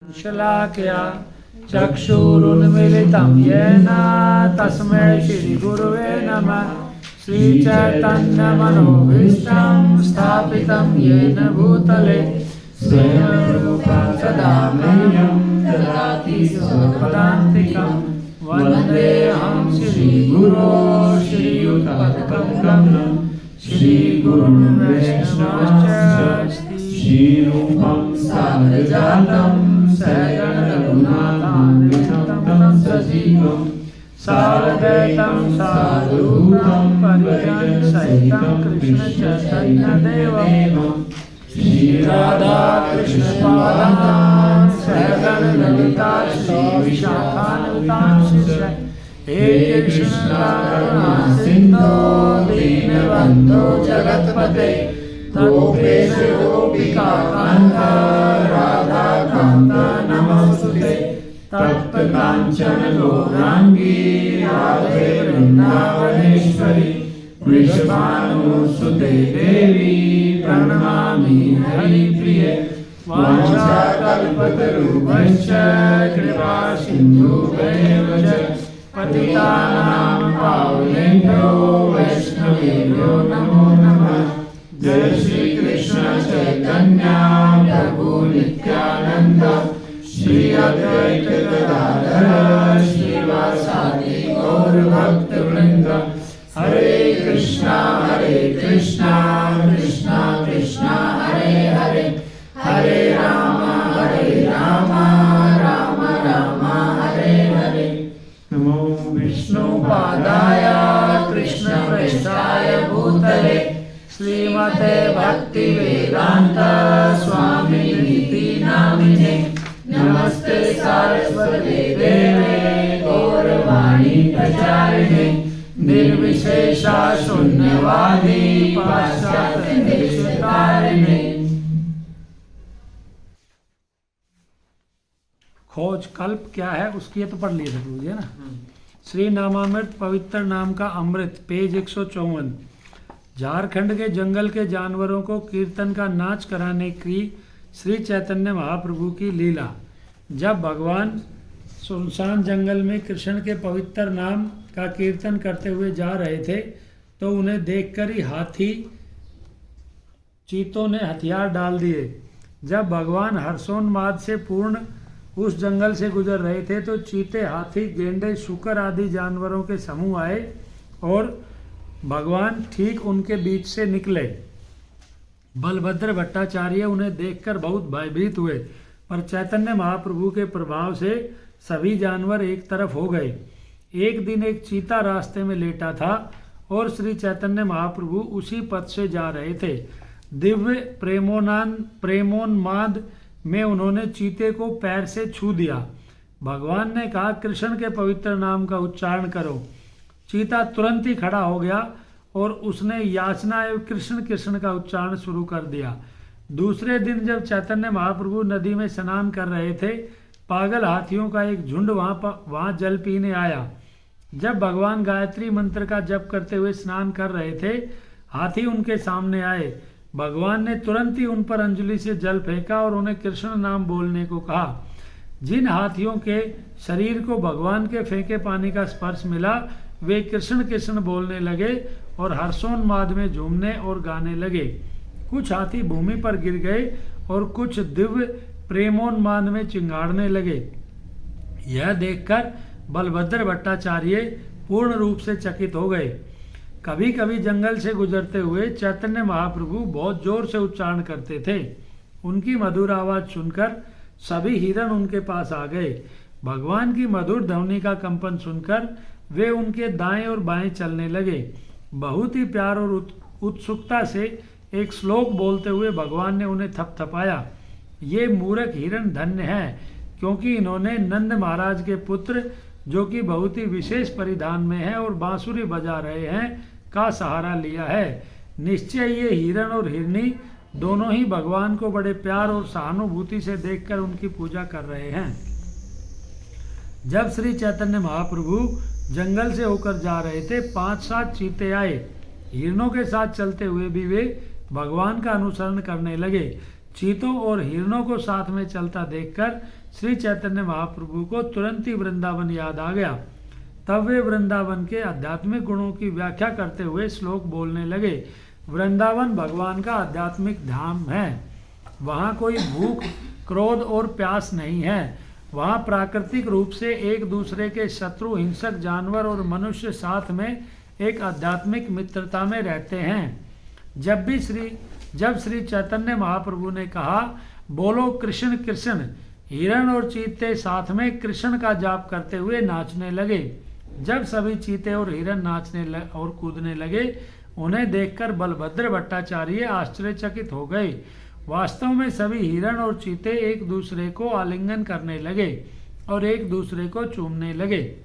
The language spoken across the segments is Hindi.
शलाकया चक्षुरुन्मीलितं येन तस्मै श्रीगुरुवे नमः। श्रीचैतन्यमनोभीष्टं स्थापितं येन भूतले स्वयं रूपं सदा मह्यं ददाति स्वपदान्तिकं। वन्देऽहं श्रीगुरो श्रीयुतपदकमलं श्रीगुरुं वैष्णवश्च श्रीरूपं साग्रजातं सहगणरघुनाथान्वितं सजीवं साद्वैतं साधूतं परिजनसहितं कृष्णचैतन्यदेवं श्रीराधाकृष्णपादान् सहगणललिता श्रीविशाखान्वितांश्च हे कृष्ण सिन्धो दीनबन्धो जगत्पते गोपेश गोपिका कान्त राधा कान्त नमोस्तुते। तप्त कांचन गौरांगी राधे वृंदावनेश्वरी वृषभानुसुते देवी प्रणमामि हरिप्रिये। वाञ्छाकल्पतरुभ्यश्च कृपा सिन्धुभ्येव च पतितानां पावनेभ्यो वैष्णवेभ्यो नमो नमः। जय श्री कृष्ण चैतन्य प्रभु नित्यानंद श्री अद्वैत गदाधर श्रीवासादि गौर भक्त वृंद। हरे कृष्णा कृष्णा कृष्णा हरे हरे हरे राम राम राम हरे हरे। नमो विष्णुपादाय कृष्ण प्रेष्ठाय भूतले श्रीमते भक्ति वेदांत स्वामी नीति नामिने। नमस्ते सरस्वती देवे गौरवाणी प्रचारिणे निर्विशेषा शून्यवादी पाश्चात्य देशतारिणे। खोज कल्प क्या है उसकी तो पढ़ लिए थे पूछिए ना। श्री नामामृत पवित्र नाम का अमृत पेज 154। झारखंड के जंगल के जानवरों को कीर्तन का नाच कराने की श्री चैतन्य महाप्रभु की लीला। जब भगवान सुनसान जंगल में कृष्ण के पवित्र नाम का कीर्तन करते हुए जा रहे थे तो उन्हें देखकर ही हाथी चीतों ने हथियार डाल दिए। जब भगवान हर्षोन्माद से पूर्ण उस जंगल से गुजर रहे थे तो चीते, हाथी, गेंडे, शूकर आदि जानवरों के समूह आए और भगवान ठीक उनके बीच से निकले। बलभद्र भट्टाचार्य उन्हें देखकर बहुत भयभीत हुए, पर चैतन्य महाप्रभु के प्रभाव से सभी जानवर एक तरफ हो गए। एक दिन एक चीता रास्ते में लेटा था और श्री चैतन्य महाप्रभु उसी पथ से जा रहे थे। दिव्य प्रेमोन्माद में उन्होंने चीते को पैर से छू दिया। भगवान ने कहा, कृष्ण के पवित्र नाम का उच्चारण करो। चीता तुरंत ही खड़ा हो गया और उसने याचना एवं कृष्ण कृष्ण का उच्चारण शुरू कर दिया। दूसरे दिन जब चैतन्य महाप्रभु नदी में स्नान कर रहे थे, पागल हाथियों का एक झुंड वहां जल पीने आया। जब भगवान गायत्री मंत्र का जप करते हुए स्नान कर रहे थे, हाथी उनके सामने आए। भगवान ने तुरंत ही उन पर अंजलि से जल फेंका और उन्हें कृष्ण नाम बोलने को कहा। जिन हाथियों के शरीर को भगवान के फेंके पानी का स्पर्श मिला वे कृष्ण कृष्ण बोलने लगे और हर्षोन्माद में झूमने और गाने लगे। कुछ हाथी भूमि पर गिर गए और कुछ दिव्य प्रेमोन्माद में चिंगाड़ने लगे। यह देखकर बलभद्र भट्टाचार्य पूर्ण रूप से चकित हो गए। कभी कभी जंगल से गुजरते हुए चैतन्य महाप्रभु बहुत जोर से उच्चारण करते थे। उनकी मधुर आवाज सुनकर सभी हिरण उनके पास आ गए। भगवान की मधुर ध्वनि का कंपन सुनकर वे उनके दाएं और बाएं चलने लगे। बहुत ही प्यार और उत्सुकता से एक श्लोक बोलते हुए भगवान ने उन्हें थपथपाया। ये मूर्ख हिरण धन्य हैं क्योंकि इन्होंने नंद महाराज के पुत्र, जो कि बहुत ही विशेष परिधान में है और बांसुरी बजा रहे हैं, का सहारा लिया है। निश्चय ये हिरण और हिरनी दोनों ही भगवान को बड़े प्यार और सहानुभूति से देखकर उनकी पूजा कर रहे हैं। जब श्री चैतन्य महाप्रभु जंगल से होकर जा रहे थे, 5-7 चीते आए। हिरणों के साथ चलते हुए भी वे भगवान का अनुसरण करने लगे। चीतों और हिरणों को साथ में चलता देखकर श्री चैतन्य महाप्रभु को तुरंत ही वृंदावन याद आ गया। तब वे वृंदावन के आध्यात्मिक गुणों की व्याख्या करते हुए श्लोक बोलने लगे। वृंदावन भगवान का आध्यात्मिक धाम है। वहाँ कोई भूख, क्रोध और प्यास नहीं है। वहाँ प्राकृतिक रूप से एक दूसरे के शत्रु, हिंसक जानवर और मनुष्य साथ में एक आध्यात्मिक मित्रता में रहते हैं। जब श्री चैतन्य महाप्रभु ने कहा, बोलो कृष्ण कृष्ण, हिरण और चीते साथ में कृष्ण का जाप करते हुए नाचने लगे। जब सभी चीते और हिरण नाचने और कूदने लगे, उन्हें देखकर बलभद्र भट्टाचार्य आश्चर्यचकित हो गए। वास्तव में सभी हिरण और चीते एक दूसरे को आलिंगन करने लगे और एक दूसरे को चूमने लगे।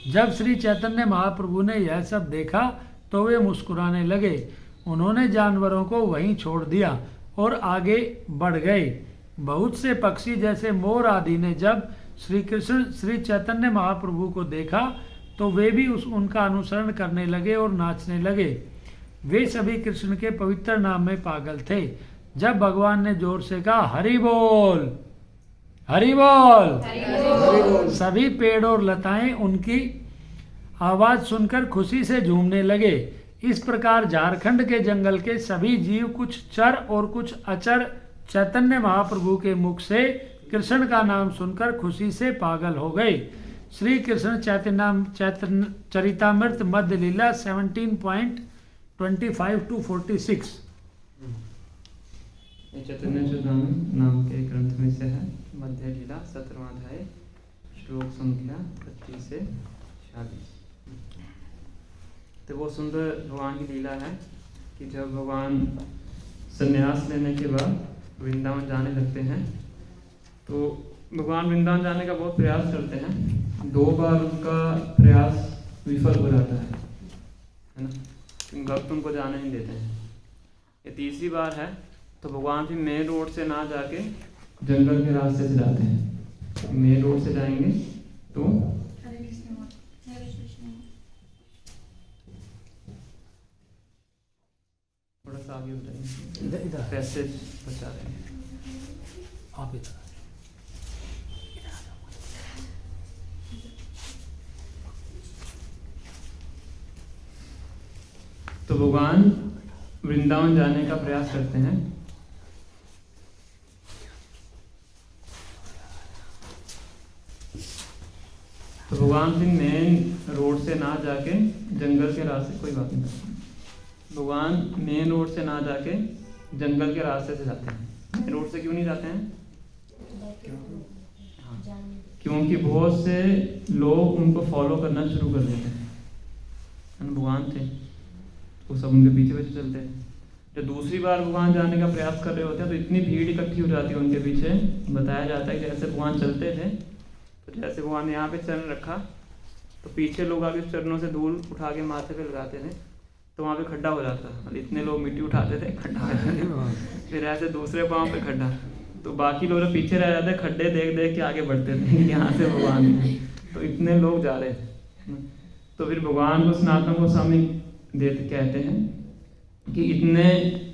जब श्री चैतन्य महाप्रभु ने यह सब देखा तो वे मुस्कुराने लगे। उन्होंने जानवरों को वहीं छोड़ दिया और आगे बढ़ गए। बहुत से पक्षी जैसे मोर आदि ने जब श्री चैतन्य महाप्रभु को देखा तो वे भी उनका अनुसरण करने लगे और नाचने लगे। वे सभी कृष्ण के पवित्र नाम में पागल थे। जब भगवान ने जोर से कहा, हरि बोल, हरि बोल, हरि बोल, सभी पेड़ और लताएं उनकी आवाज सुनकर खुशी से झूमने लगे। इस प्रकार झारखंड के जंगल के सभी जीव, कुछ चर और कुछ अचर, चैतन्य महाप्रभु के मुख से कृष्ण का नाम सुनकर खुशी से पागल हो गए। श्री कृष्ण चरितामृत मध्य लीला 17.25-46। चैतन्य चरितामृत नाम के ग्रंथ में से है। मध्य लीला 17वां अध्याय, श्लोक संख्या 25 से 46। तो वो सुंदर भगवान की लीला है कि जब भगवान संन्यास लेने के बाद वृंदावन जाने लगते हैं तो भगवान वृंदावन जाने का बहुत प्रयास करते हैं। 2 बार उनका प्रयास विफल हो जाता है ना, भक्त उनको जाने नहीं देते हैं। ये तीसरी बार है तो भगवान फिर मेन रोड से ना जाके जंगल के रास्ते से जाते हैं। मेन रोड से जाएंगे तो थोड़ा सा आगे हो जाएंगे, इधर पैसेज बचा रहे हैं आप इधर। तो भगवान वृंदावन जाने का प्रयास करते हैं। तो भगवान फिर मेन रोड से ना जाके जंगल के रास्ते, कोई बात नहीं, भगवान मेन रोड से ना जाके जंगल के रास्ते से जाते हैं। मेन रोड से क्यों नहीं जाते हैं? क्योंकि बहुत से लोग उनको फॉलो करना शुरू कर देते हैं। भगवान थे वो सब उनके पीछे पीछे चलते हैं। जब दूसरी बार भगवान जाने का प्रयास कर रहे होते हैं तो इतनी भीड़ इकट्ठी हो जाती है उनके पीछे। बताया जाता है कि जैसे भगवान चलते थे तो जैसे भगवान ने यहाँ पे चरण रखा तो पीछे लोग आगे चरणों से धूल उठा के माथे पे लगाते थे तो वहाँ पे खड्डा हो जाता। इतने लोग मिट्टी उठाते थे, खड्डा हो जाता। फिर ऐसे दूसरे पाँव पे खड्डा, तो बाकी लोग पीछे रह जाते, खड्डे देख देख के आगे बढ़ते थे यहाँ से भगवान है। तो इतने लोग जा रहे थे। तो फिर भगवान को सनातन गोस्वामी कहते हैं कि इतने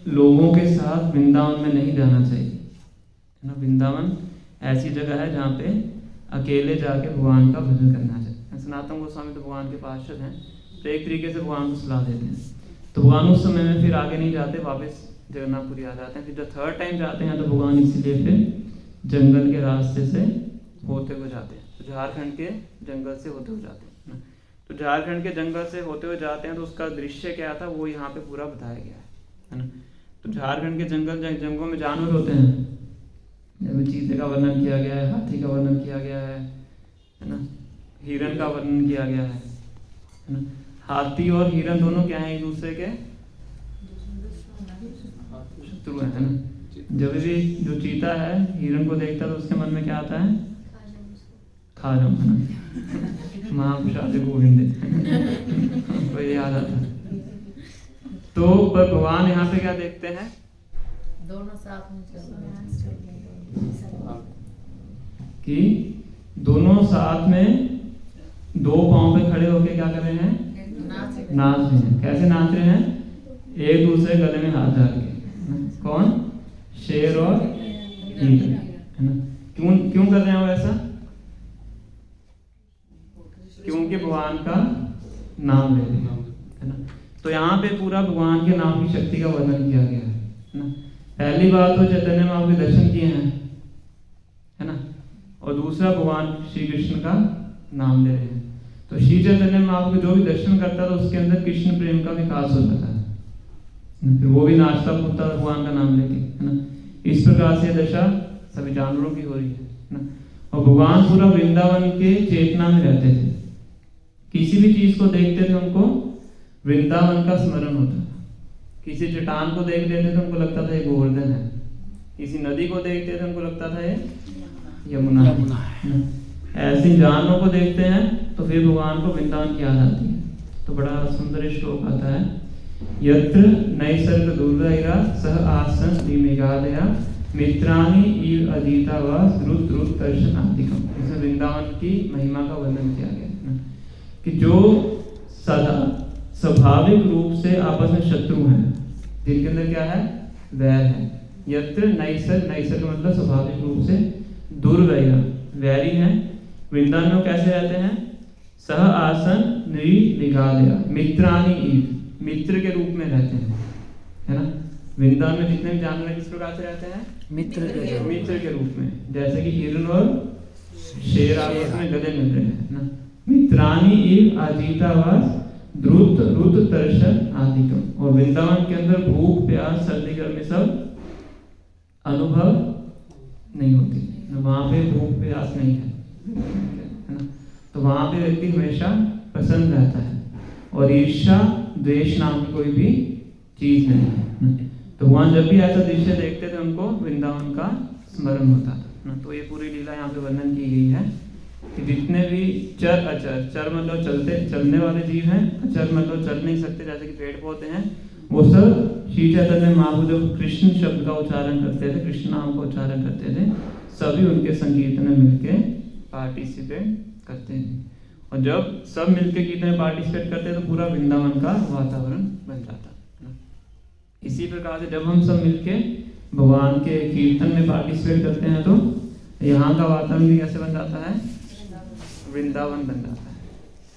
लोगों के साथ वृंदावन में नहीं जाना चाहिए, है ना। वृंदावन ऐसी जगह है जहाँ पे अकेले जाके भगवान का भजन करना चाहिए। सनातन गोस्वामी तो भगवान के पार्षद हैं, तो एक तरीके से भगवान को सलाह देते हैं। तो भगवान उस समय में फिर आगे नहीं जाते, वापस जगन्नाथपुरी आ जाते हैं। फिर जब थर्ड टाइम जाते हैं तो भगवान इसीलिए फिर जंगल के रास्ते से होते हुए जाते हैं। तो झारखंड के जंगल से होते हुए जाते हैं। तो झारखंड के जंगल से होते हुए जाते हैं तो उसका दृश्य क्या था वो यहाँ पे पूरा बताया गया है ना। तो झारखंड के जंगलों में जानवर होते हैं, जैसे चीते का वर्णन किया गया है, हाथी का वर्णन किया गया है ना, हिरन का वर्णन किया गया है ना। हाथी और हिरन दोनों क्या हैं? एक दूसरे के शत्रु है ना। जब भी जो चीता है हिरन को देखता है तो उसके मन में क्या आता है? खा जाऊं, है ना। महाप्रसाद गोविंद तो ये याद आता है। तो पर भगवान यहाँ पे क्या देखते हैं? दोनों साथ में कि दोनों साथ में 2 पांव पे खड़े होके क्या कर रहे हैं? नाच रहे हैं। कैसे नाच रहे हैं? एक दूसरे गले में हाथ डाल के। कौन? शेर और हिरन, है ना। क्यों क्यों कर रहे हैं वो ऐसा? क्योंकि भगवान का नाम ले रहे हैं, है ना। तो यहाँ पे पूरा भगवान के नाम की शक्ति का वर्णन किया गया है ना। पहली बात तो चैतन्य महाप्रभु के दर्शन किए हैं, है ना, और दूसरा भगवान श्री कृष्ण का नाम ले रहे हैं। तो श्री चैतन्य महाप्रभु जो भी दर्शन करता था उसके अंदर कृष्ण प्रेम का विकास होता था, फिर वो भी नाचता कूदता था भगवान का नाम लेके, है ना। इस प्रकार से दशा सभी जानवरों की हो रही है ना। और भगवान पूरा वृंदावन के चेतना में रहते थे, किसी भी चीज को देखते थे उनको वृंदावन का स्मरण होता था। किसी चट्टान को देख लेते थे उनको लगता था ये गोवर्धन है, किसी नदी को देखते थे उनको लगता था ये यमुना है। ऐसे जानवरों को देखते हैं तो फिर भगवान को वृंदावन की याद आती है। तो बड़ा सुंदर श्लोक आता है, यत्र नैसर्ग दुर्गैरा सह आसन मेघादया मित्राणि इव अधीता वा द्रुत द्रुत दर्शन आदिकम। इसमें वृंदावन की महिमा का वर्णन किया गया है ना, कि जो सदा स्वाभाविक रूप से आपस में शत्रु हैं, जिनके अंदर क्या है, वैर है। यत्र नैसर्ग, नैसर्ग मतलब स्वाभाविक रूप से, दुर्वैर वैरी हैं, वृंदावन में कैसे रहते हैं, सह आसन निगादया मित्राणि इव, मित्र के रूप में रहते हैं, है ना। वृंदावन में जितने भी जानवर किस प्रकार से रहते हैं, मित्र के रूप में, जैसे कि हिरण और शेर आपस में गले मिल रहे हैं ना। मित्राणि इव आजीतावास द्रुत रुत दर्शन आदिकम। और वृंदावन के अंदर भूख प्यास सर्दी गर्मी सब अनुभव नहीं होती, वहां पे भूख प्यास नहीं है ना। तो वहां पे व्यक्ति हमेशा प्रसन्न रहता है, और ईर्ष्या द्वेष नाम की कोई भी चीज नहीं है। तो वहां जब भी ऐसा दृश्य देखते थे उनको वृंदावन का स्मरण होता था ना। तो ये पूरी लीला यहाँ पे वर्णन की गई है कि जितने भी चर अचर, चर मतलब चलने वाले जीव हैं, अचर मतलब चल नहीं सकते, जैसे कि पेड़ पौधे हैं, वो सब श्री चैतन्य महाप्रभु जब कृष्ण शब्द का उच्चारण करते थे, कृष्ण नाम का उच्चारण करते थे, सभी उनके संकीर्तन में मिलके पार्टिसिपेट करते थे। और जब सब मिलके कीर्तन में पार्टिसिपेट करते तो पूरा वृंदावन का वातावरण बन जाता ना। इसी प्रकार से जब हम सब मिलके भगवान के कीर्तन में पार्टिसिपेट करते हैं तो यहाँ का वातावरण भी कैसे बन जाता है, वृंदावन बन जाता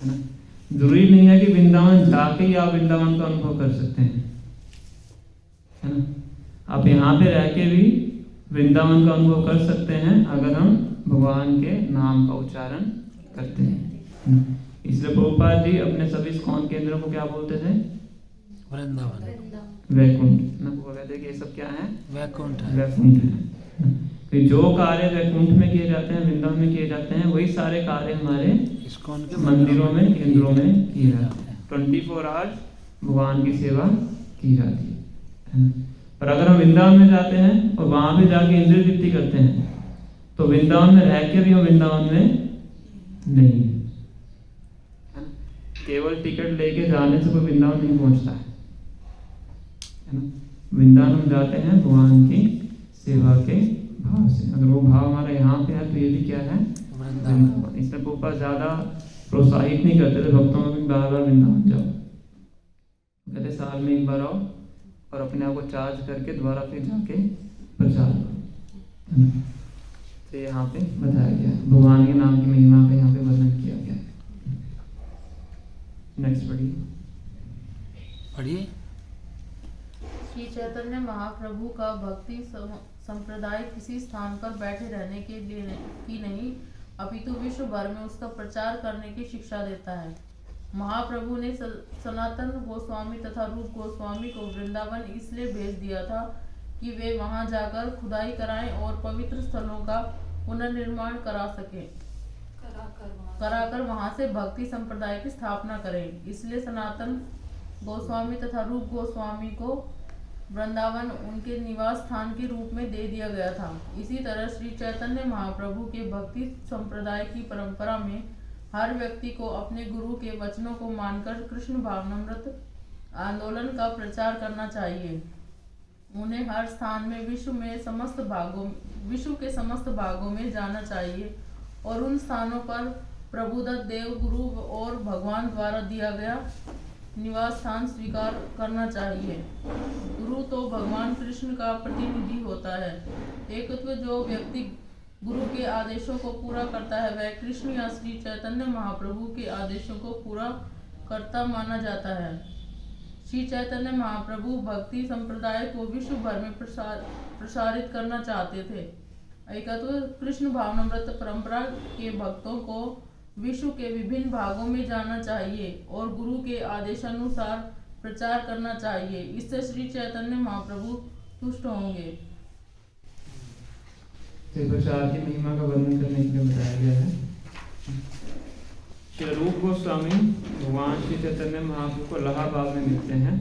है ना। जरूरी नहीं है कि वृंदावन जाके ही आप वृंदावन का अनुभव कर सकते हैं, है ना। आप यहाँ पे रह के भी वृंदावन का अनुभव कर सकते हैं अगर हम भगवान के नाम का उच्चारण करते हैं। इसलिए प्रभुपाद जी अपने सभी इस्कॉन केंद्रों को क्या बोलते थे, वृंदावन, वैकुंठ ना। वो कहते कि ये सब क्या है, वैकुंठ है, वैकुंठ है। तो जो कार्य वैकुंठ में किए जाते हैं, वृंदावन में किए जाते हैं, वही सारे कार्य हमारे इस्कॉन के मंदिरों में, केंद्रों में किए जाते हैं। 24 आवर्स भगवान की सेवा की जाती है। पर अगर हम वृंदावन में जाते हैं और वहां भी जाके इंद्रिय तृप्ति करते हैं तो वृंदावन में रह के भी हम वृंदावन में नहीं है। केवल टिकट लेके जाने से कोई वृंदावन नहीं पहुंचता है ना। वृंदावन हम जाते हैं भगवान की सेवा के भाव से। अगर वो भाव हमारा यहाँ पे है तो ये भी क्या है, वृंदावन। इसलिए प्रभुपाद ज्यादा प्रोत्साहित नहीं करते थे भक्तों को कि बार बार वृंदावन जाओ, कहते साल में एक बार आओ और अपने आप को चार्ज करके दोबारा फिर जाके प्रचार करो। तो यहाँ पे बताया गया है भगवान के नाम की महिमा का यहाँ पे वर्णन किया गया है। नेक्स्ट पढ़िए। श्री चैतन्य महाप्रभु का भक्ति संप्रदाय किसी स्थान पर बैठे रहने के लिए की नहीं, अपितु विश्व भर में उसका प्रचार करने की शिक्षा देता है। महाप्रभु ने सनातन गोस्वामी तथा रूप गोस्वामी को वृंदावन इसलिए भेज दिया था कि वे वहां जाकर खुदाई कराएं और पवित्र स्थलों का पुनर्निर्माण कराकर वहां से भक्ति संप्रदाय की स्थापना करें। इसलिए सनातन गोस्वामी तथा रूप गोस्वामी को वृंदावन उनके निवास स्थान के रूप में दे दिया गया था। इसी तरह श्री चैतन्य महाप्रभु के भक्ति संप्रदाय की परंपरा में हर व्यक्ति को अपने गुरु के वचनों को मानकर कृष्ण भावनामृत आंदोलन का प्रचार करना चाहिए। उन्हें हर स्थान में विश्व के समस्त भागों में जाना चाहिए और उन स्थानों पर प्रभुदत्त देव गुरु और भगवान द्वारा दिया गया निवास स्थान स्वीकार करना चाहिए। गुरु तो भगवान कृष्ण का प्रतिनिधि होता है। एकत्व जो व्यक्ति गुरु के आदेशों को पूरा करता है वह कृष्ण या श्री चैतन्य महाप्रभु के आदेशों को पूरा करता माना जाता है। श्री चैतन्य महाप्रभु भक्ति संप्रदाय को विश्व भर में प्रसारित करना चाहते थे। एकत्व कृष्ण भावनामृत परंपरा के भक्तों को विश्व के विभिन्न भागों में जाना चाहिए और गुरु के आदेशानुसार प्रचार करना चाहिए। इससे श्री चैतन्य महाप्रभु तुष्ट होंगे। प्रचार की महिमा का वर्णन करने के लिए बताया गया है। श्री रूप गोस्वामी भगवान श्री चैतन्य महाप्रभु को इलाहाबाद में मिलते हैं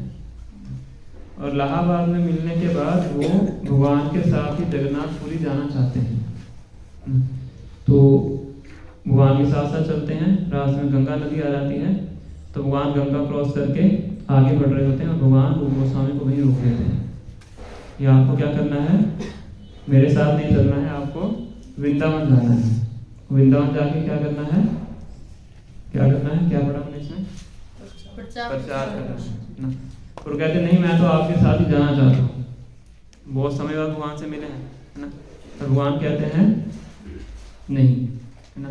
और इलाहाबाद में मिलने के बाद वो भगवान के साथ ही जगन्नाथपुरी जाना चाहते हैं। तो भगवान के साथ साथ चलते हैं, रास्ते में गंगा नदी आ जाती है तो भगवान गंगा क्रॉस करके आगे बढ़ रहे होते हैं और भगवान रूप गोस्वामी को वहीं रोक देते हैं। ये आपको क्या करना है, मेरे साथ नहीं चलना है, आपको वृंदावन जाना है। वृंदावन जाके क्या करना है, क्या पढ़ा हमने इसमें, प्रचार करना है। और कहते नहीं मैं तो आपके साथ ही जाना चाहता हूँ। बहुत समय बाद भगवान से मिले हैं ना, तो भगवान कहते हैं नहीं, है ना,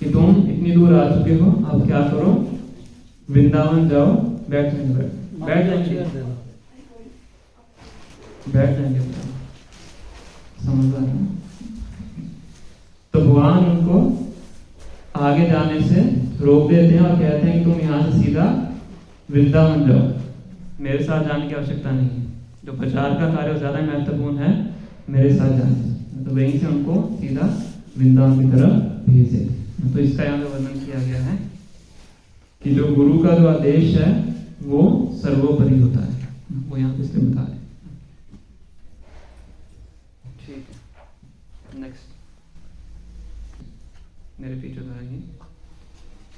कि तुम इतनी दूर आ चुके हो, अब क्या करो, वृंदावन जाओ, बैठ जाएंगे। समझ रहे हैं? तो भगवान उनको आगे जाने से रोक देते हैं और कहते हैं कि तुम यहाँ से सीधा वृंदावन जाओ, मेरे साथ जाने की आवश्यकता नहीं है। जो प्रचार का कार्य ज्यादा महत्वपूर्ण है मेरे साथ जाने, तो वहीं से उनको सीधा वृंदावन की तरफ भेजे। तो इसका यहाँ पे वर्णन किया गया है कि जो गुरु का जो आदेश है वो सर्वोपरि होता है, वो यहाँ पे इसलिए बता रहे। ठीक है, नेक्स्ट मेरे पीछे दोहराइए।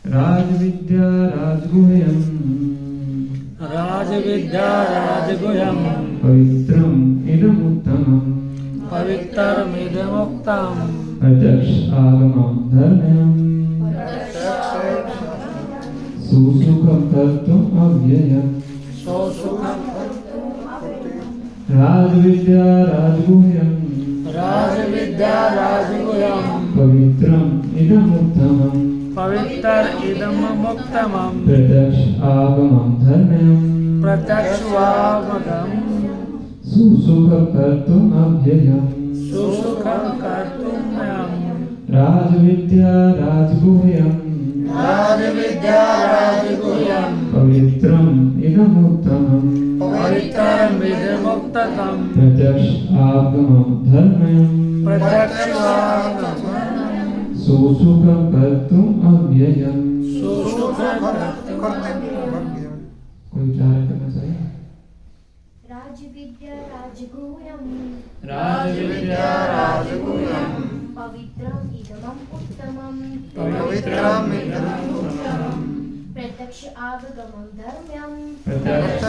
राजविद्या राजगुह्यम, राजविद्या राजगुह्यम, पवित्रम इदमुत्तमम्, पवित्रमिदमुक्तम्, प्रत्यक्ष आगमं धर्म्यम्, सुसुखं कर्तुम् अव्ययम्। राजविद्या राजगुह्यम, राजविद्या राजगुह्यम, पवित्रम इदमुत्तमम्, पवित्रमिदमुक्तम्, प्रत्यक्ष आगमं धर्म्यम्, प्रत्यक्षागमम्, सुसुखं कर्तुम् अव्ययम्। सुसुखं कर्तुम्यम्। राजविद्या राजगुह्यम, राजविद्या राजगुह्यम, पवित्रम इदमुत्तमम्, पवित्रमिदमुक्तम्, प्रत्यक्ष आगमं धर्म्यम्, प्रत्यक्षागमम्, सुसुखं कर्तुम् अव्ययम्। सुसुखं कर्तुम्। कोई विचार करना चाहिए। राजविद्या राजगुह्यम, राजविद्या राजगुह्यम, पवित्रम इदमम् उत्तमम्, पवित्रमिदमुक्तम्, प्रत्यक्ष आगमं धर्म्यम्, प्रत्यक्ष